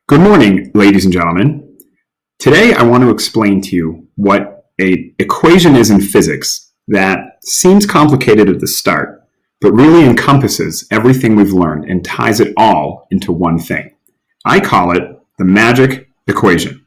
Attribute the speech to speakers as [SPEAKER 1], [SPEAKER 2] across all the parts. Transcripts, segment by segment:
[SPEAKER 1] Good morning, ladies and gentlemen. Today I want to explain to you what an equation is in physics that seems complicated at the start, but really encompasses everything we've learned and ties it all into one thing. I call it the magic equation.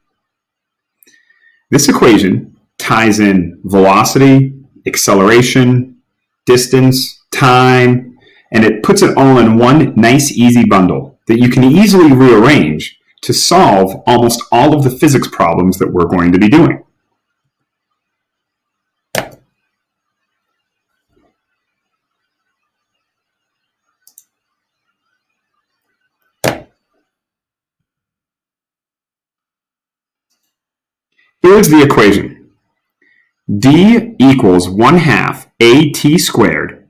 [SPEAKER 1] This equation ties in velocity, acceleration, distance, time, and it puts it all in one nice, easy bundle that you can easily rearrange to solve almost all of the physics problems that we're going to be doing. Here's the equation. D equals 1/2 AT squared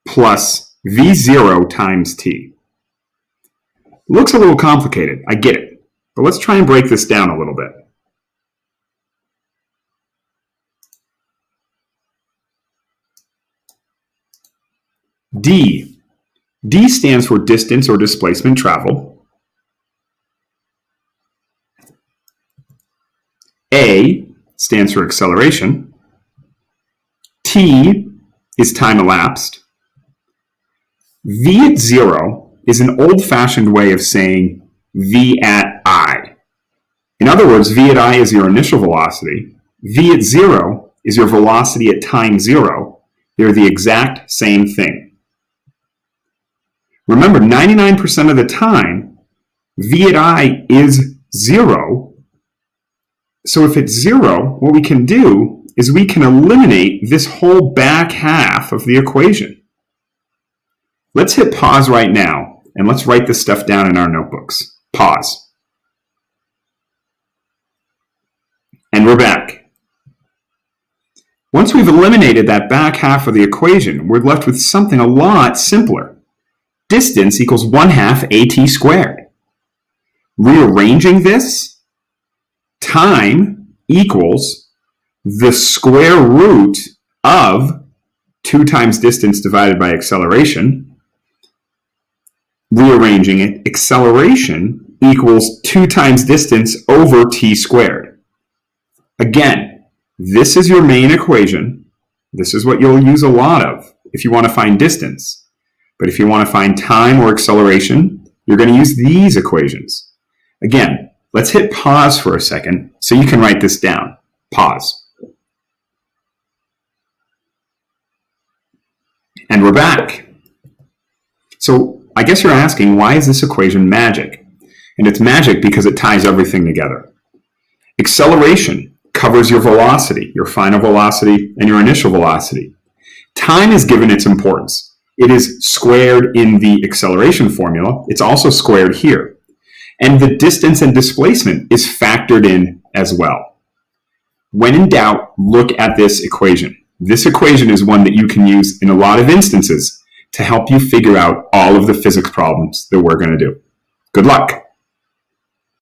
[SPEAKER 1] plus V0 times T. Looks a little complicated, I get it, but let's try and break this down a little bit. D stands for distance or displacement traveled. A stands for acceleration. T is time elapsed. V at 0 is an old-fashioned way of saying V at I. In other words, V at I is your initial velocity. V at 0 is your velocity at time 0. They're the exact same thing. Remember, 99% of the time, V at I is 0. So if it's 0, what we can do is we can eliminate this whole back half of the equation. Let's hit pause right now, and let's write this stuff down in our notebooks. Pause. And we're back. Once we've eliminated that back half of the equation, we're left with something a lot simpler. Distance equals 1/2 AT squared. Rearranging this, time equals the square root of 2 times distance divided by acceleration. Rearranging it, acceleration equals 2 times distance over t squared. Again, this is your main equation. This is what you'll use a lot of if you want to find distance. But if you want to find time or acceleration, you're going to use these equations. Again, let's hit pause for a second so you can write this down. Pause. And we're back. So I guess you're asking, why is this equation magic? And it's magic because it ties everything together. Acceleration covers your velocity, your final velocity, and your initial velocity. Time is given its importance. It is squared in the acceleration formula. It's also squared here. And the distance and displacement is factored in as well. When in doubt, look at this equation. This equation is one that you can use in a lot of instances to help you figure out all of the physics problems that we're going to do. Good luck.